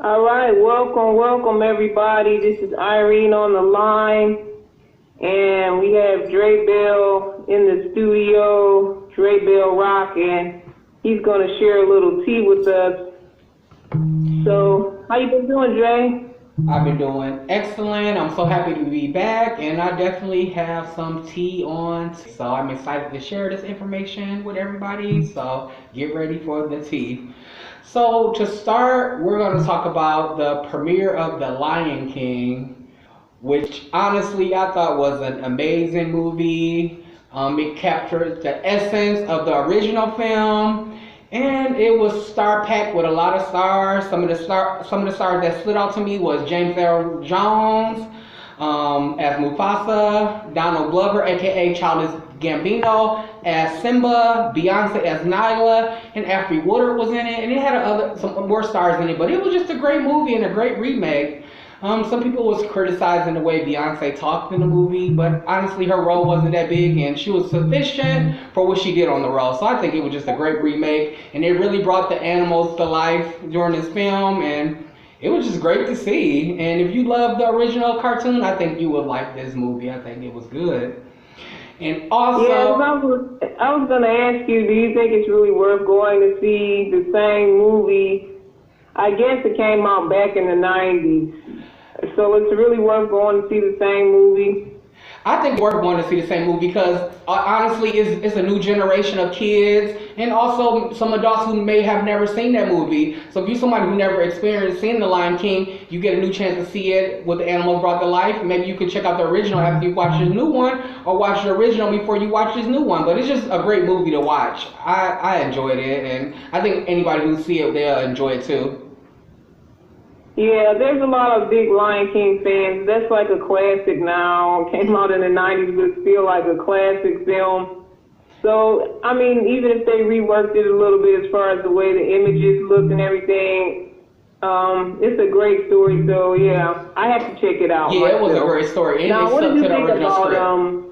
All right, welcome everybody. This is Irene on the line, and we have Dre Bell in the studio, Dre Bell Rock, and he's going to share a little tea with us. So, how you been doing, Dre? I've been doing excellent. I'm so happy to be back, and I definitely have some tea on. So I'm excited to share this information with everybody. So get ready for the tea. So to start, we're going to talk about the premiere of The Lion King, which honestly I thought was an amazing movie. It captured the essence of the original film. And it was star-packed with a lot of stars. Some of the stars that stood out to me was James Earl Jones as Mufasa, Donald Glover, aka Childish Gambino as Simba, Beyonce as Nyla, and Ashley Woodard was in it. And it had some more stars in it, but it was just a great movie and a great remake. Some people was criticizing the way Beyonce talked in the movie, but honestly her role wasn't that big and she was sufficient for what she did on the role. So I think it was just a great remake, and it really brought the animals to life during this film, and it was just great to see. And if you love the original cartoon, I think you would like this movie. I think it was good. And also, I was going to ask you, do you think it's really worth going to see the same movie? I guess it came out back in the 90s. So it's really worth going to see the same movie? I think it's worth going to see the same movie because honestly it's a new generation of kids and also some adults who may have never seen that movie. So if you're somebody who never experienced seeing The Lion King, you get a new chance to see it with the animals brought to life. Maybe you can check out the original after you watch this new one, or watch the original before you watch this new one. But it's just a great movie to watch. I enjoyed it, and I think anybody who see it, they'll enjoy it too. Yeah, there's a lot of big Lion King fans. That's like a classic now. Came out in the 90s, but still like a classic film. So, I mean, even if they reworked it a little bit as far as the way the images look and everything, it's a great story. So, yeah, I have to check it out. Yeah, it was a great story. And now, what did you think about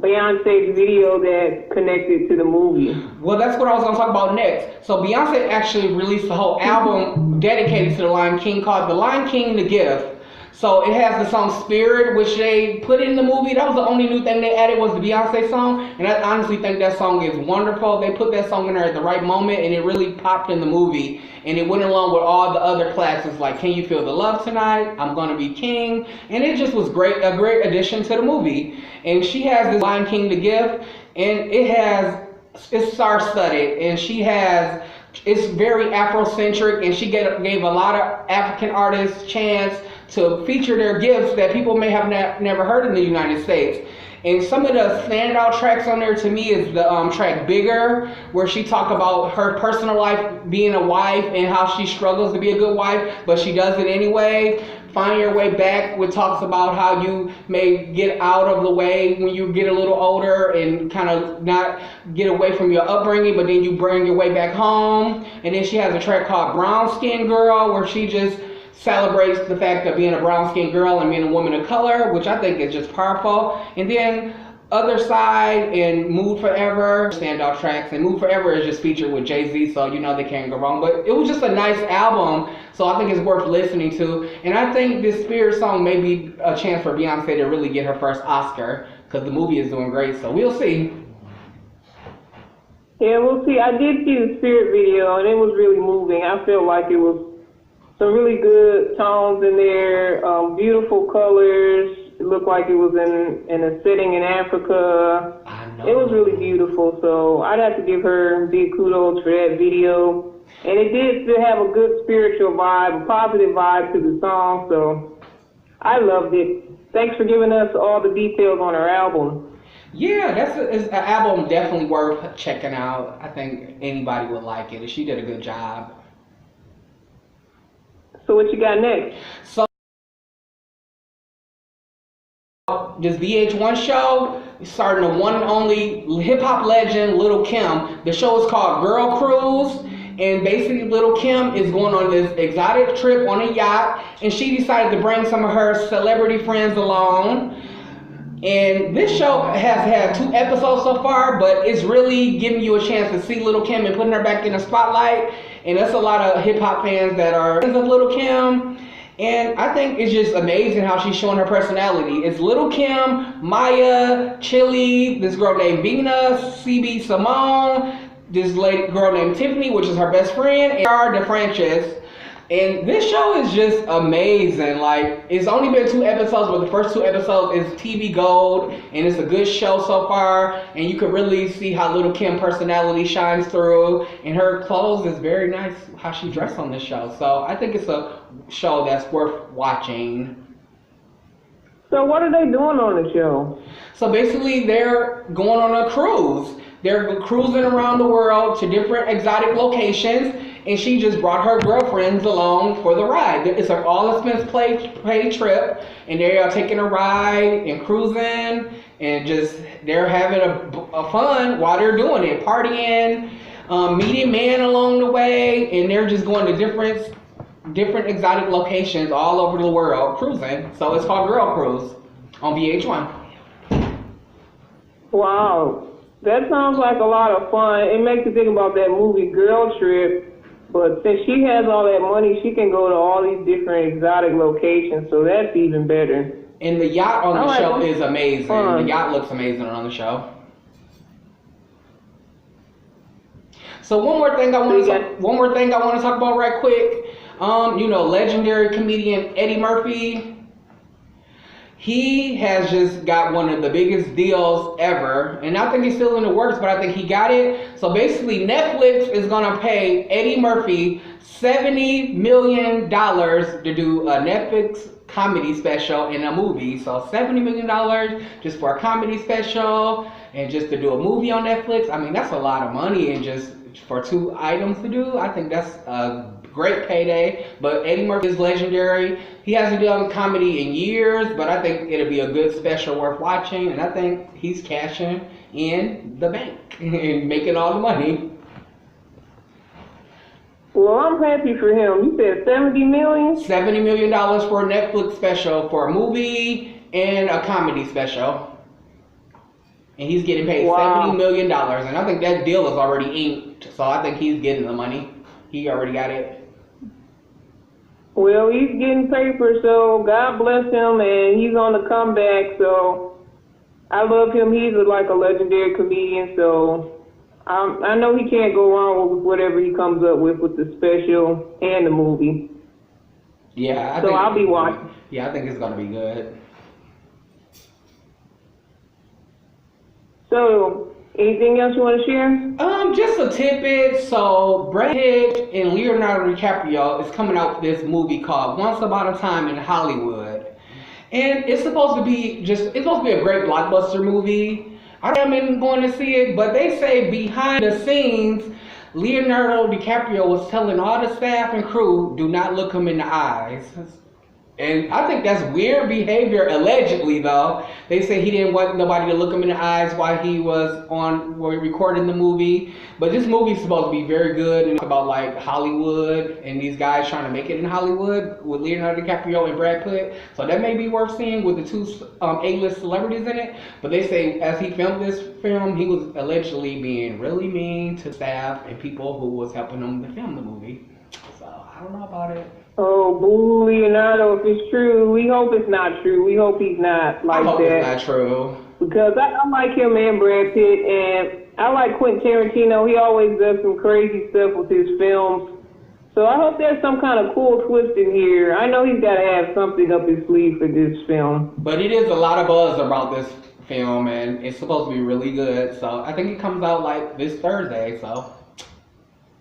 Beyonce's video that connected to the movie? Well, that's what I was going to talk about next. So Beyonce actually released a whole album dedicated to The Lion King called The Lion King The Gift. So it has the song Spirit, which they put in the movie. That was the only new thing they added, was the Beyonce song. And I honestly think that song is wonderful. They put that song in there at the right moment, and it really popped in the movie. And it went along with all the other classics like Can You Feel the Love Tonight, I'm Gonna Be King. And it just was great, a great addition to the movie. And she has this Lion King The Gift, and it's star-studded, and it's very Afrocentric, and she gave a lot of African artists chance to feature their gifts that people may have never heard in the United States. And some of the standout tracks on there to me is the track Bigger, where she talked about her personal life being a wife and how she struggles to be a good wife, but she does it anyway. Find Your Way Back, which talks about how you may get out of the way when you get a little older and kind of not get away from your upbringing, but then you bring your way back home. And then she has a track called Brown Skin Girl, where she just celebrates the fact of being a brown skinned girl and being a woman of color, which I think is just powerful. And then Other Side and Mood Forever, standout tracks, and Mood Forever is just featured with Jay-Z, so you know they can't go wrong. But it was just a nice album, so I think it's worth listening to. And I think this Spirit song may be a chance for Beyonce to really get her first Oscar, because the movie is doing great, so we'll see. Yeah, we'll see. I did see the Spirit video, and it was really moving. I felt like it was some really good tones in there, beautiful colors. It looked like it was in a setting in Africa. I know. It was really beautiful, so I'd have to give her big kudos for that video. And it did still have a good spiritual vibe, a positive vibe to the song, so I loved it. Thanks for giving us all the details on her album. Yeah, it's an album definitely worth checking out. I think anybody would like it. She did a good job. So what you got next? So this VH1 show starring the one and only hip-hop legend Lil' Kim. The show is called Girl Cruise, and basically Lil' Kim is going on this exotic trip on a yacht, and she decided to bring some of her celebrity friends along. And this show has had 2 episodes so far, but it's really giving you a chance to see Lil' Kim and putting her back in the spotlight. and that's a lot of hip hop fans that are fans of Lil' Kim. And I think it's just amazing how she's showing her personality. It's Lil' Kim, Maya, Chili, this girl named Bina, CB Simone, this girl named Tiffany, which is her best friend, and Cara DeFrancis. And this show is just amazing. Like, it's only been 2 episodes, but the first 2 episodes is TV gold, and it's a good show so far. And you can really see how Lil' Kim personality shines through, and her clothes is very nice how she dressed on this show. So I think it's a show that's worth watching. So what are they doing on the show? So basically, they're going on a cruise. They're cruising around the world to different exotic locations, and she just brought her girlfriends along for the ride. It's an all-expense-paid trip, and they are taking a ride and cruising, and just they're having a fun while they're doing it, partying, meeting men along the way, and they're just going to different exotic locations all over the world cruising. So it's called Girl Cruise on VH1. Wow. That sounds like a lot of fun. It makes you think about that movie Girl Trip. But since she has all that money, she can go to all these different exotic locations. So that's even better. And the yacht on the show is amazing. The yacht looks amazing on the show. So one more thing I want to talk about right quick. You know, legendary comedian Eddie Murphy. He has just got one of the biggest deals ever, and I think he's still in the works, but I think he got it. So basically, Netflix is gonna pay Eddie Murphy $70 million to do a Netflix comedy special in a movie. So $70 million just for a comedy special and just to do a movie on Netflix. I mean, that's a lot of money, and just for 2 items to do, I think that's a great payday. But Eddie Murphy is legendary. He hasn't done comedy in years, but I think it'll be a good special worth watching, and I think he's cashing in the bank and making all the money. Well, I'm happy for him. You said $70 million? $70 million for a Netflix special, for a movie and a comedy special. And he's getting paid $70 million, and I think that deal is already inked, so I think he's getting the money. He already got it. Well, he's getting paper, so God bless him, and he's on the comeback, so I love him. He's like a legendary comedian, so I know he can't go wrong with whatever he comes up with the special and the movie. Yeah, I'll be watching. Yeah, I think it's going to be good. So, anything else you want to share? Just a tidbit. So, Brad Pitt and Leonardo DiCaprio is coming out with this movie called Once Upon a Time in Hollywood. And it's supposed to be a great blockbuster movie. I haven't going to see it, but they say behind the scenes, Leonardo DiCaprio was telling all the staff and crew, do not look him in the eyes. And I think that's weird behavior, allegedly, though. They say he didn't want nobody to look him in the eyes while he was recording the movie. But this movie's supposed to be very good, and it's about like Hollywood and these guys trying to make it in Hollywood with Leonardo DiCaprio and Brad Pitt. So that may be worth seeing with the 2 A-list celebrities in it. But they say as he filmed this film, he was allegedly being really mean to staff and people who was helping him to film the movie. So I don't know about it. Oh, boo, Leonardo, if it's true, we hope it's not true. We hope he's not like that. I hope it's not true. Because I like him and Brad Pitt, and I like Quentin Tarantino. He always does some crazy stuff with his films. So I hope there's some kind of cool twist in here. I know he's got to have something up his sleeve for this film. But it is a lot of buzz about this film, and it's supposed to be really good. So I think it comes out like this Thursday, so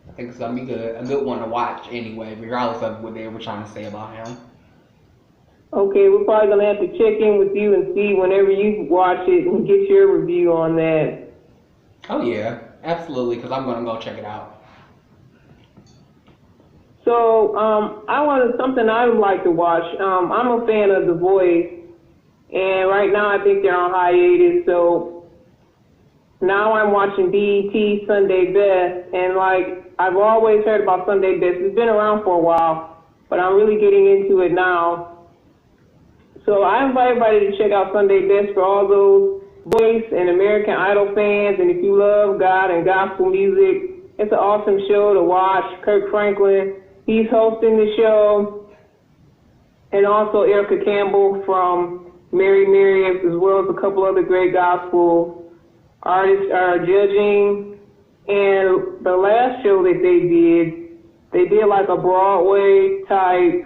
I think it's going to be good. A good one to watch anyway, regardless of what they were trying to say about him. Okay, we're probably going to have to check in with you and see whenever you watch it and get your review on that. Oh, yeah, absolutely, because I'm going to go check it out. So, something I would like to watch. I'm a fan of The Voice, and right now I think they're on hiatus, so now I'm watching BET Sunday Best, and I've always heard about Sunday Best. It's been around for a while, but I'm really getting into it now. So I invite everybody to check out Sunday Best for all those Voice and American Idol fans, and if you love God and gospel music, It's an awesome show to watch. Kirk Franklin, he's hosting the show. And also Erica Campbell from Mary Marias, as well as a couple other great gospel artists are judging. And the last show that they did like a Broadway type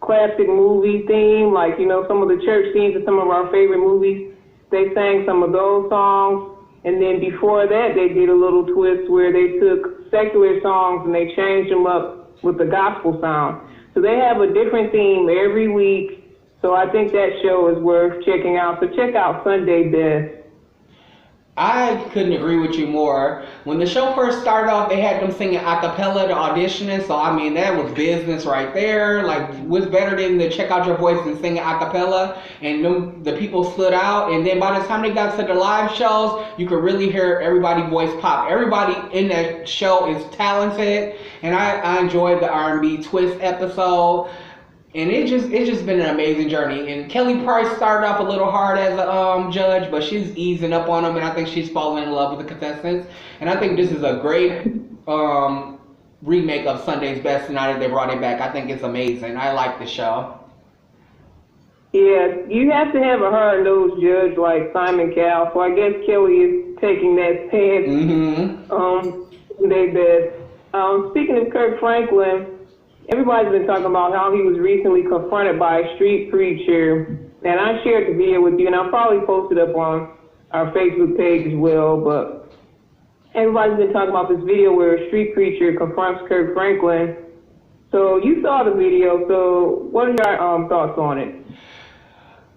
classic movie theme, like, you know, some of the church themes of some of our favorite movies. They sang some of those songs. And then before that, they did a little twist where they took secular songs and they changed them up with the gospel sound. So they have a different theme every week. So I think that show is worth checking out. So check out Sunday Best. I couldn't agree with you more. When the show first started off, they had them singing a cappella to auditioning. So, I mean, that was business right there. Like, what's better than to check out your voice and sing a cappella? And the people stood out. And then by the time they got to the live shows, you could really hear everybody's voice pop. Everybody in that show is talented. And I enjoyed the R&B twist episode. And it's just been an amazing journey. And Kelly Price started off a little hard as a judge, but she's easing up on them, and I think she's falling in love with the contestants. And I think this is a great remake of Sunday's Best now that they brought it back. I think it's amazing. I like the show. Yeah, you have to have a hard-nosed judge like Simon Cowell, so I guess Kelly is taking that stance. Sunday Best. Speaking of Kirk Franklin, everybody's been talking about how he was recently confronted by a street preacher, and I shared the video with you, and I'll probably post it up on our Facebook page as well, but everybody's been talking about this video where a street preacher confronts Kirk Franklin. So you saw the video, so what are your thoughts on it?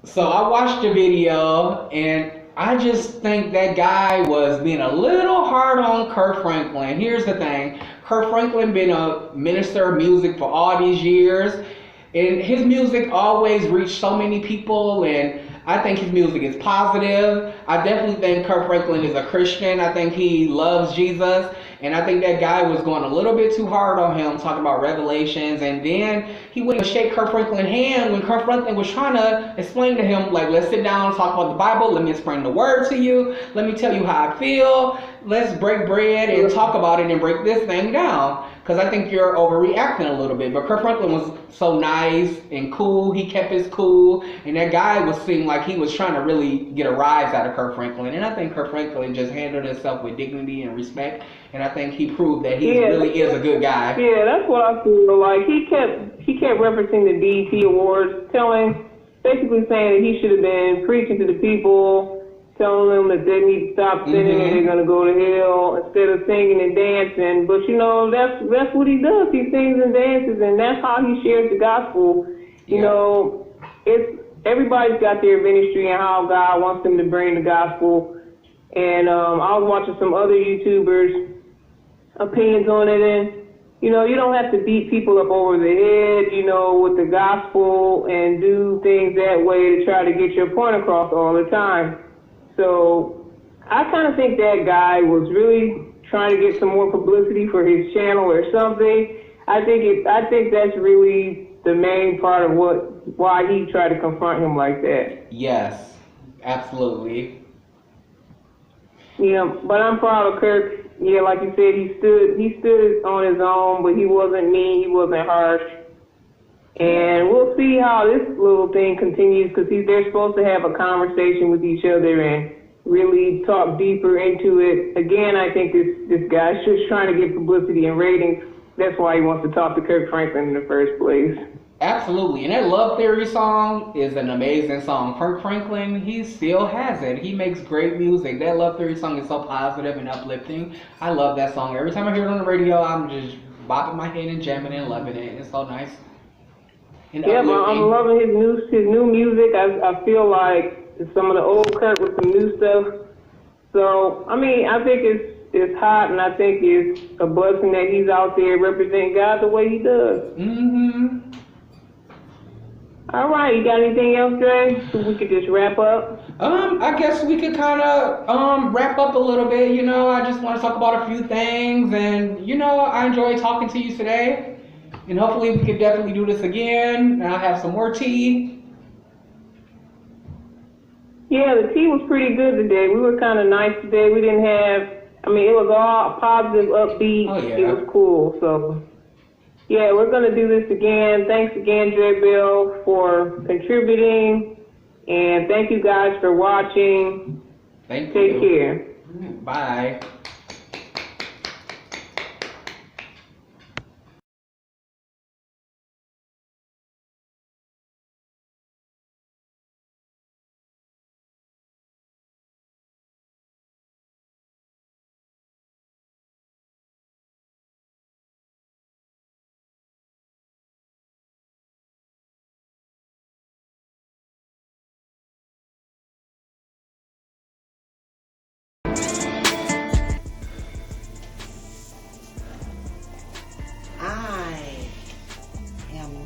So I watched the video, and I just think that guy was being a little hard on Kirk Franklin. Here's the thing. Kirk Franklin been a minister of music for all these years, and his music always reached so many people, and I think his music is positive. I definitely think Kirk Franklin is a Christian. I think he loves Jesus, and I think that guy was going a little bit too hard on him, talking about Revelations, and then he wouldn't shake Kirk Franklin's hand when Kirk Franklin was trying to explain to him, like, let's sit down and talk about the Bible, let me explain the word to you, let me tell you how I feel, let's break bread and talk about it and break this thing down. Because I think you're overreacting a little bit. But Kirk Franklin was so nice and cool. He kept his cool. And that guy was seemed like he was trying to really get a rise out of Kirk Franklin. And I think Kirk Franklin just handled himself with dignity and respect. And I think he proved that he really is a good guy. Yeah, that's what I feel like. He kept referencing the BET Awards, basically saying that he should have been preaching to the people, telling them that they need to stop sinning and they're going to go to hell instead of singing and dancing. But, you know, that's what he does. He sings and dances, and that's how he shares the gospel. You know, everybody's got their ministry and how God wants them to bring the gospel. And I was watching some other YouTubers' opinions on it, and, you know, you don't have to beat people up over the head, you know, with the gospel and do things that way to try to get your point across all the time. So I kind of think that guy was really trying to get some more publicity for his channel or something. I think that's really the main part of why he tried to confront him like that. Yes, absolutely. Yeah, but I'm proud of Kirk. Yeah, like you said, he stood on his own, but he wasn't mean, he wasn't harsh. And we'll see how this little thing continues, because they're supposed to have a conversation with each other and really talk deeper into it. Again, I think this guy's just trying to get publicity and ratings. That's why he wants to talk to Kirk Franklin in the first place. Absolutely. And that Love Theory song is an amazing song. Kirk Franklin, he still has it. He makes great music. That Love Theory song is so positive and uplifting. I love that song. Every time I hear it on the radio, I'm just bopping my head and jamming and loving it. It's so nice. Yeah, but I'm loving his new music. I feel like some of the old Kirk with some new stuff. So, I mean, I think it's hot, and I think it's a blessing that he's out there representing God the way he does. All right, you got anything else, Dre? So we could just wrap up? I guess we could kind of wrap up a little bit. You know, I just want to talk about a few things, and, you know, I enjoyed talking to you today. And hopefully we could definitely do this again. And I'll have some more tea. Yeah, the tea was pretty good today. We were kind of nice today. We didn't have I mean, it was all positive, upbeat. Oh, yeah. It was cool. So, yeah, we're going to do this again. Thanks again, Bill, for contributing. And thank you guys for watching. Thank you. Take care. Bye.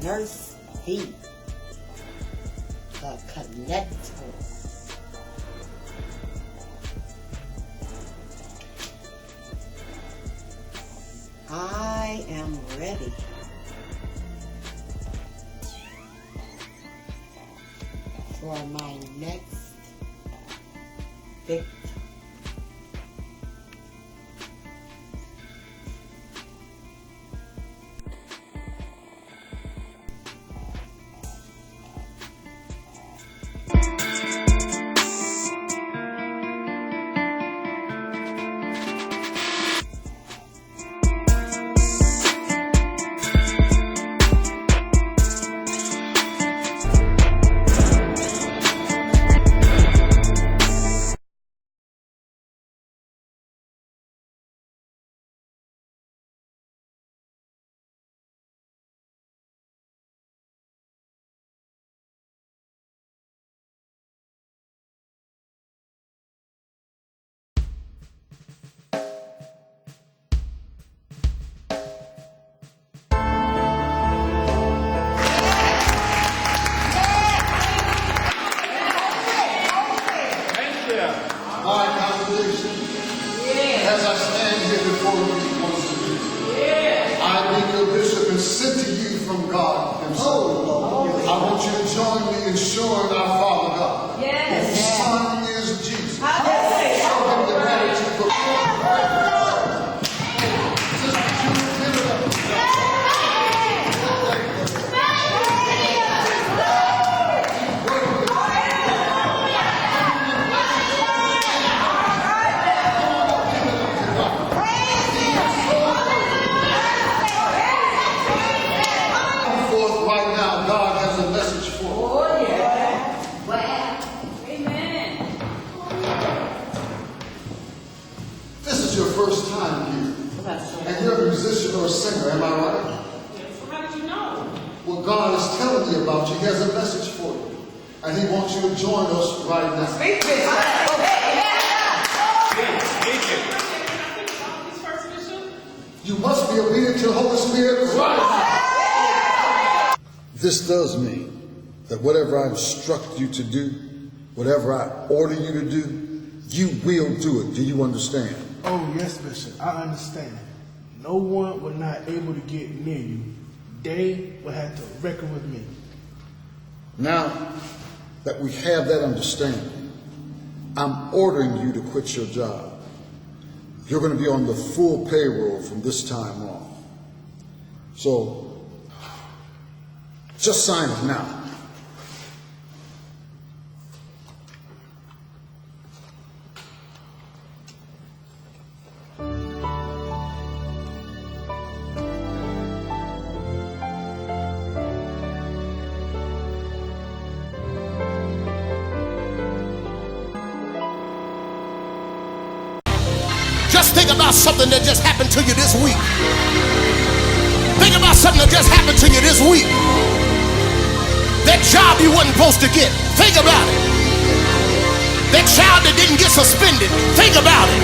Nurse V, the connector. I am ready. For my next victim. My congregation, as I stand here before you once again, I, being your bishop, and sent to you from God himself. I want you to join me in showing our Father God, whose Son is Jesus. Show him the gratitude for or singer, am I right? Yes. So how did you know? Well, God is telling me about you. He has a message for you. And He wants you to join us right now. Speak this. You must be obedient to the Holy Spirit right now. This does mean that whatever I instruct you to do, whatever I order you to do, you will do it. Do you understand? Oh, yes, Bishop. I understand. No one will not able to get near you. They will have to reckon with me. Now that we have that understanding, I'm ordering you to quit your job. You're going to be on the full payroll from this time on. So, just sign it now. Just think about something that just happened to you this week. Think about something that just happened to you this week. That job you wasn't supposed to get. Think about it. That child that didn't get suspended. Think about it.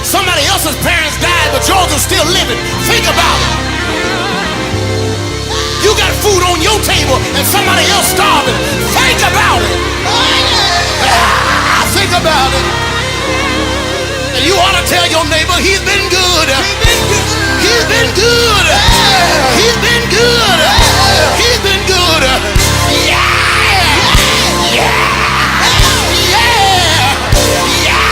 Somebody else's parents died, but yours are still living. Think about it. You got food on your table and somebody else starving. Think about it. Think about it. And you ought to tell your neighbor, he's been good. He's been good. He's been good. He's been good. Yeah. Yeah. Yeah. Yeah.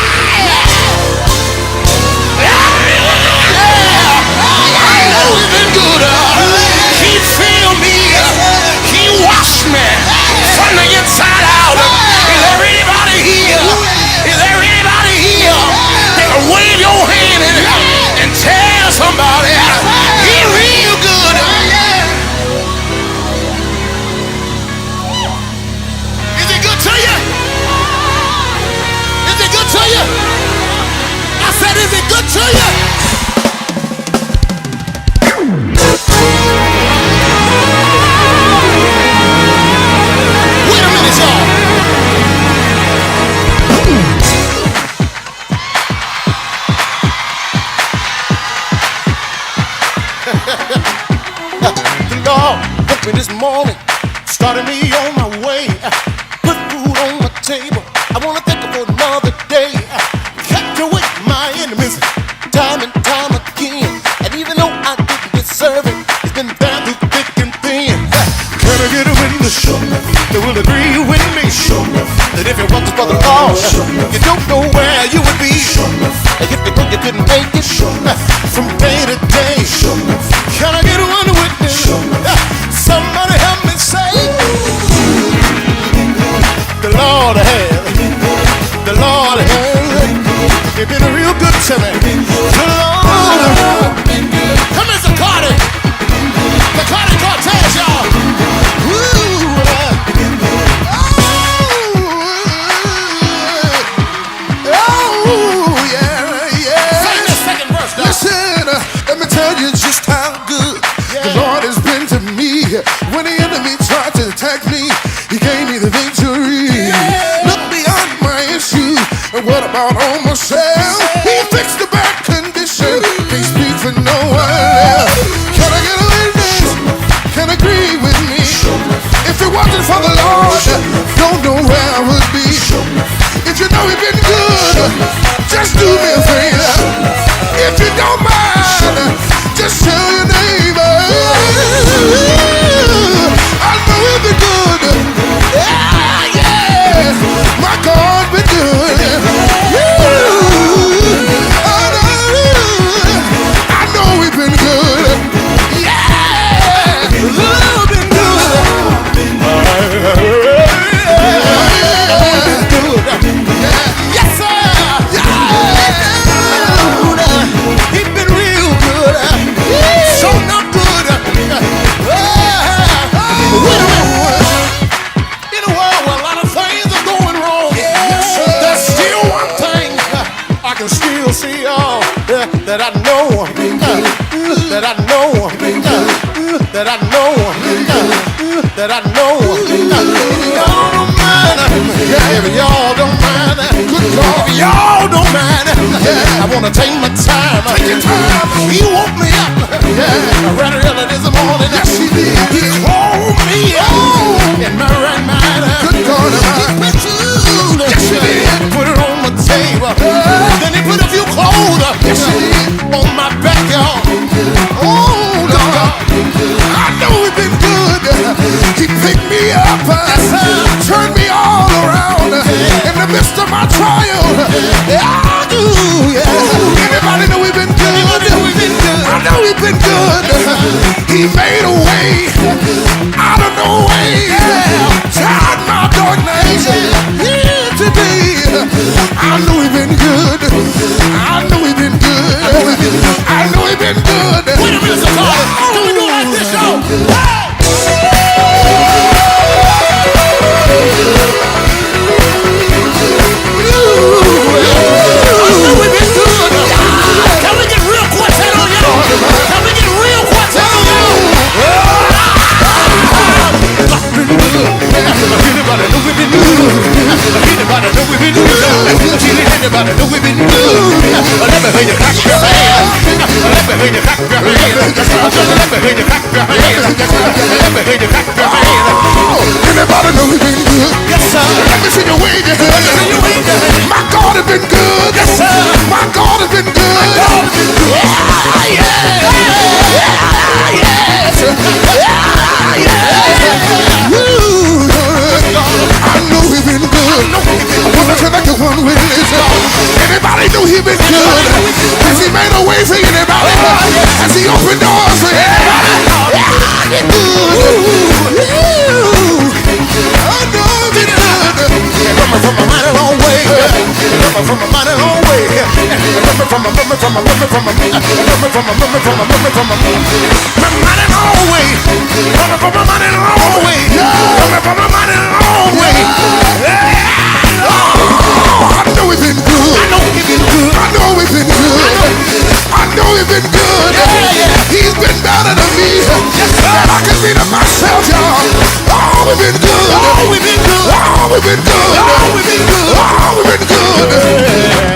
The Lord woke me this morning, started me on my way, put food on my table. I wanna thank Him for another day. Kept away my enemies time and time again, and even though I didn't deserve it, it's been bad through thick and thin. Can I get a witness that will agree with me that if it wasn't for the Lord, you don't know where you would be? And if you know you couldn't make it from day to day, can I get one witness? Somebody help me say, the Lord has, the Lord has, you've been real good to me. The Lord, come here, Zacardi, Zacardi Cortez, y'all. Let me tell you just how good the Lord has been to me. When the enemy tried to attack me, He gave me the victory. Look beyond my issues, and what about on myself? He fixed the bad condition, can't speak for no one else. Can I get a witness? Can agree with me? If it wasn't for the Lord, don't know where I would be. If you know He's been good, just do me a favor. If you don't mind, just tell your neighbor, I know He's been good. Yeah, yeah, my God been good. I know He's been good. Yeah, Lord been good. Yes, sir. Yeah. He's been real good. So not good. In a world where a lot of things are going wrong, there's still one thing I can still see. Oh, that I know, that I know, that I know, that I know. Y'all don't mind. Yeah, if y'all don't mind, good God, if y'all don't mind, yeah, I wanna take my time. Take your time. He woke me up. Yeah, right early this morning. Yes, He did. He called me out in my right mind. Good God, He put food. Yes, He did. Put it on my table. Then He put a few clothes. Yes, He did. On my back, y'all. Oh, Lord, I know He's been good. He picked me up, turned me all around in the midst of my trial. Yeah, I do. Yeah. Anybody know He's been good? I know He's been good. He made a way out of no way. Tied my darkness here today. I know He's been good. I know He's been good. I know He's been good. Wait a minute, can we do it like this, y'all? Anybody know we've been good? Let me hear you clap your hands. Let me hear you clap your hands. Let me hear you clap your hands. Let me hear you clap your hands. Anybody know we've been good? Yes, sir. Let me see you wave your hands. My God has been good. Yes, sir. My God has been good. My God has been good. Yeah, I know He's been good. I wanna turn back to one witness. Anybody know He's been good? Has He made a way for anybody? Has He opened doors for anybody? Yeah, good. I know He's been good. Coming from a mighty long way. Coming from a mighty long way. Coming from a mighty long way. Coming from a mighty long way. Coming from a mighty long way. I know He's been good. I know He's been good. I know He's been good. I know He's been good. He's been better than me. That I can be to myself, y'all. Oh, we've been good. Oh, we've been good. Oh, we've been good. Oh, we've been good. Oh, we've been good.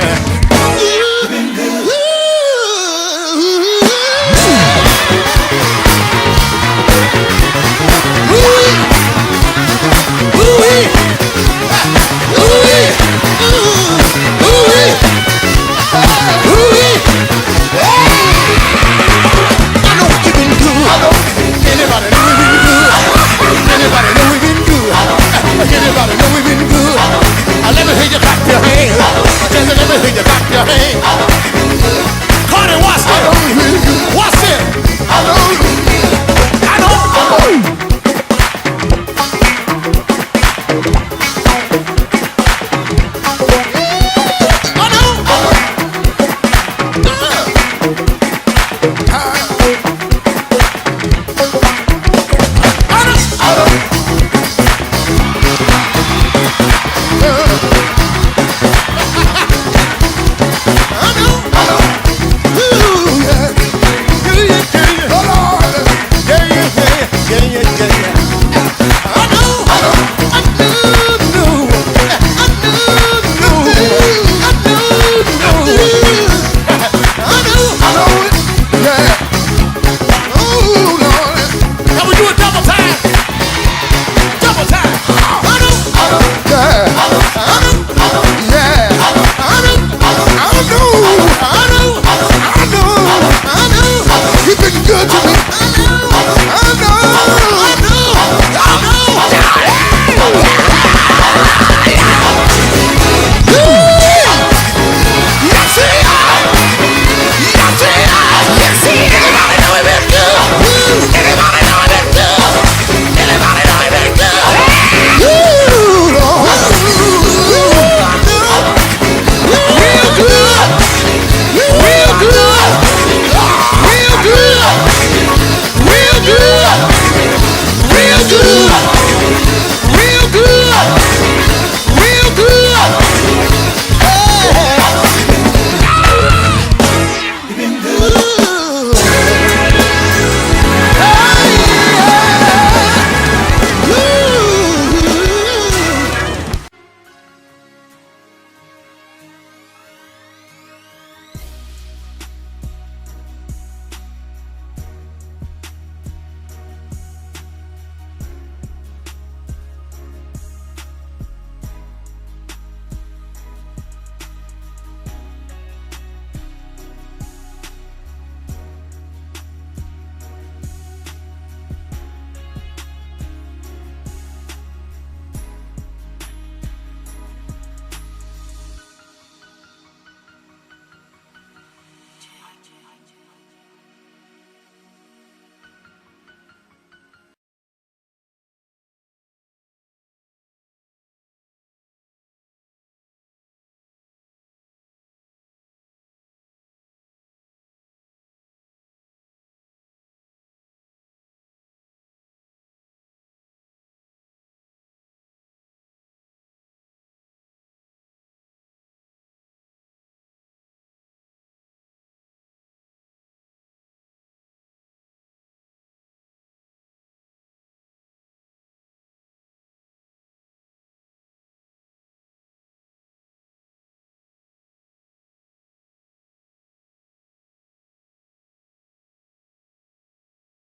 with